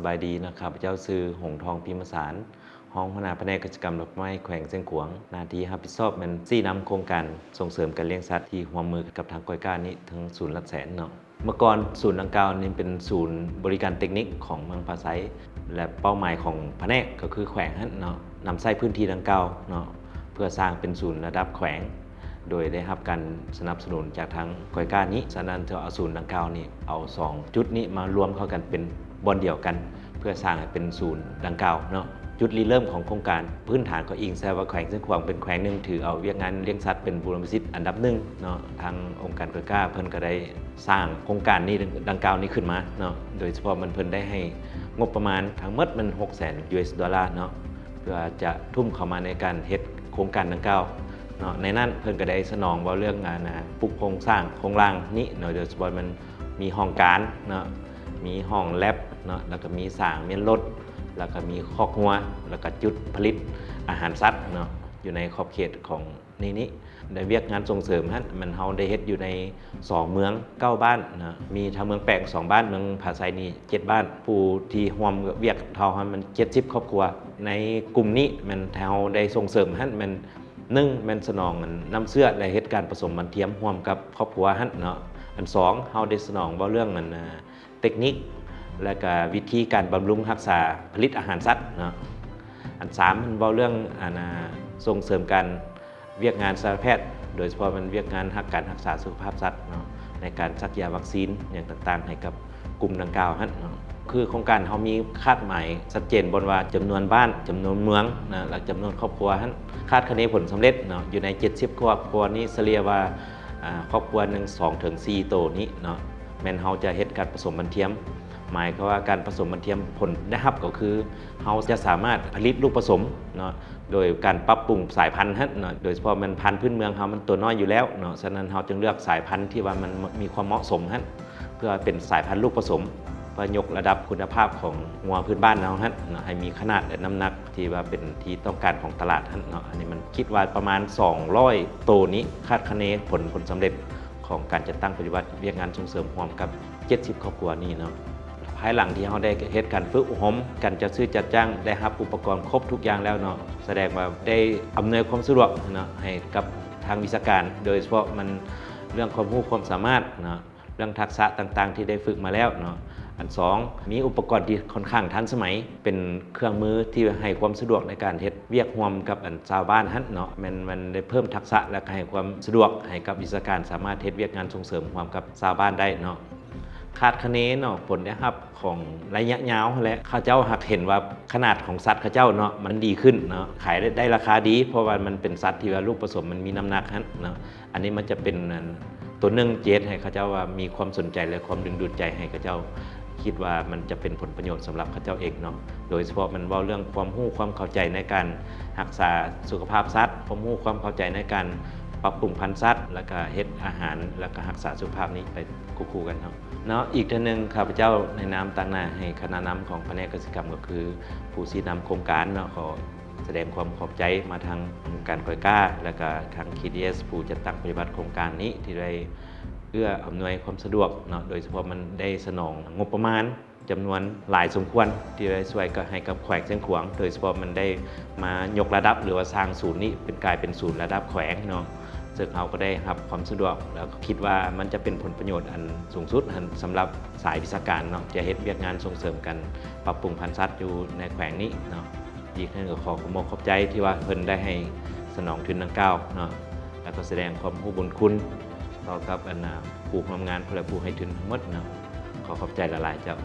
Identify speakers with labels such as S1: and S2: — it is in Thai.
S1: บายดีนะครับเจ้าซื้อหงทองพิมพ์สารห้องพนาแผนกกิจกรรมดอกไม้แขวงเชียงขวางหน้าที่รับผิดชอบมันซี่นำโครงการส่งเสริมการเลี้ยงสัตว์ที่ร่วมมือกับทางก้อยก้านี้ทั้งศูนย์หลักแสนเนาะเมื่อก่อนศูนย์ดังกล่าวนี้เป็นศูนย์บริการเทคนิคของเมืองภาษัยและเป้าหมายของแผนกก็คือแขวงเนาะนำใช้พื้นที่ดังกล่าวเนาะเพื่อสร้างเป็นศูนย์ระดับแขวงโดยได้รับการสนับสนุนจากทางก้อยก้านี้ฉะนั้นจะเอาศูนย์ดังกล่าวนี้เอา2จุดนี้มารวมเข้ากันเป็นบอนเดียวกันเพื่อสร้างให้เป็นศูนย์ดังกล่าวเนาะจุดริเริ่มของโครงการพื้นฐานก็อิงแซวว่าแขวงเชียงขวางเป็นแขวงหนึ่งถือเอาเวียกงานเลี้ยงสัตว์เป็นบูรณาธิอันดับหนึ่งเนาะทางองค์การก้อยก้าเพิ่นก็ได้สร้างโครงการนี้ดังกล่าวนี้ขึ้นมาเนาะโดยเฉพาะมันเพิ่นได้ให้งบประมาณทั้งหมดมัน$600,000เนาะเพื่อจะทุ่มเข้ามาในการเฮ็ดโครงการดังกล่าวเนาะในนั้นเพิ่นก็ได้สนองว่าเรื่องงานปลูกโครงสร้างโครงล่างนี้เนาะโดยเฉพาะมันมีห้องการเนาะมีห้องแลบเนาะแล้วก็มีสร้างเมียนรถแล้วก็มีคอกงัวแล้วก็จุดผลิตอาหารสัตว์เนาะอยู่ในขอบเขตของนี้ได้เวียกงานส่งเสริมมันเฮาได้เฮ็ดอยู่ใน2เมือง9บ้านนะมีทางเมืองแปลง2บ้านเมืองผาไซนี่7บ้านผู้ที่ร่วมเวียกเท่ามัน70ครอบครัวในกลุ่มนี้มันเฮาได้ส่งเสริมมันมันสนองน้ำเสื้อและเฮ็ดการผสมมันเทียมร่วมกับครอบครัวเนาะอัน2เฮาได้สนองว่าเรื่องเทคนิคและก็วิธีการบำรุงรักษาผลิตอาหารสัตว์เนาะอัน3มันเว้าเรื่องส่งเสริมการเวียกงานสัตวแพทย์โดยเฉพาะมันเวียกงานการรักษาสุขภาพสัตว์เนาะในการซักยาวัคซีนอย่างต่างๆให้กับกลุ่มดังกล่าวเนาะคือโครงการเขามีคาดหมายชัดเจนบนว่าจำนวนบ้านจำนวนเมืองนะและจำนวนครอบครัวคาดคะเนผลสำเร็จเนาะอยู่ใน70ครอบครัวนี้เฉลี่ยว่าครอบครัวหนึ่ง2 ถึง 4โตนี้เนาะแม้นเขาจะเฮ็ดการผสมมันเทียมหมายความว่าการผสมมันเทียมผลได้รับก็คือเขาจะสามารถผลิตลูกผสมเนาะโดยการปรับปรุงสายพันธุ์เนาะโดยเฉพาะมันพันธุ์พื้นเมืองเขามันตัวน้อยอยู่แล้วเนาะฉะนั้นเขาจึงเลือกสายพันธุ์ที่ว่ามันมีความเหมาะสมเพื่อเป็นสายพันธุ์ลูกผสมเพื่อยกระดับคุณภาพของงัวพื้นบ้านเราให้มีขนาดและน้ำหนักที่ว่าเป็นที่ต้องการของตลาดเนาะอันนี้มันคิดว่าประมาณ200โตนี้คาดคะเนผลสำเร็จของการจัดตั้งปฏิบัติเวียกงานส่งเสริมร่วมกับ70ครอบครัวนี้เนาะภายหลังที่เขาได้เฮ็ดการฝึกอบรมการจัดซื้อจัดจ้างได้รับอุปกรณ์ครบทุกอย่างแล้วเนาะแสดงว่าได้อำนวยความสะดวกเนาะให้กับทางวิชาการโดยเฉพาะมันเรื่องความรู้ความสามารถเนาะเรื่องทักษะต่างๆที่ได้ฝึกมาแล้วเนาะอัน2มีอุปกรณ์ที่ค่อนข้างทันสมัยเป็นเครื่องมือที่ให้ความสะดวกในการเฮ็ดเวียกร่วมกับชาวบ้านเนาะมันได้เพิ่มทักษะและให้ความสะดวกให้กับวิชาการสามารถเฮ็ดเวียกงานส่งเสริมร่วมกับชาวบ้านได้เนาะคาดคะเนเนาะผลได้รับของระยะยาวและข้าเจ้าหากเห็นว่าขนาดของสัตว์ข้าเจ้าเนาะมันดีขึ้นเนาะขายได้ราคาดีเพราะว่ามันเป็นสัตว์ที่ว่าลูกผสมมันมีน้ำหนักเนาะอันนี้มันจะเป็นตัวหนึ่งเจตให้ข้าเจ้าว่ามีความสนใจและความดึงดูดใจให้ข้าเจ้าคิดว่ามันจะเป็นผลประโยชน์สำหรับข้าเจ้าเองเนาะโดยเฉพาะมันเว้าเรื่องความรู้ความเข้าใจในการรักษาสุขภาพสัตว์ความรู้ความเข้าใจในการปรับปรุงพันธุ์สัตว์แล้วก็เฮ็ดอาหารแล้วก็รักษาสุขภาพนี้ไปคู่ๆกันเนาะอีกท่านหนึ่งข้าพเจ้าในนามต่างหน้าให้คณะนำของแผนกกิจกรรมก็คือผู้ชี้นำโครงการเนาะขอแสดงความขอบใจมาทางการก้อยก้าและก็ทาง KDS ผู้จัดตั้งปฏิบัติโครงการนี้ที่ได้เอื้ออำนวยความสะดวกเนาะโดยเฉพาะมันได้สนองงบประมาณจำนวนหลายสมควรที่ได้ช่วยก็ให้กับแขวงเชียงขวางโดยเฉพาะมันได้มายกระดับหรือว่าสร้างศูนย์นี้เป็นกลายเป็นศูนย์ระดับแขวงเนาะซึ่งเราก็ได้รับความสะดวกแล้วก็คิดว่ามันจะเป็นผลประโยชน์อันสูงสุดสำหรับสายวิชาการเนาะจะเฮ็ดเวียกงานส่งเสริมกันปรับปรุงพันธุ์สัตว์อยู่ในแขวงนี้เนาะอีกท่านก็ขอขอบใจที่ว่าเพิ่นได้ให้สนองทุนดังกล่าวเนาะแล้วก็แสดงความรู้บุญคุณต่อกับผู้ทำงานและผู้ให้ทุนทั้งหมดเนาะขอขอบใจหลายๆเจ้า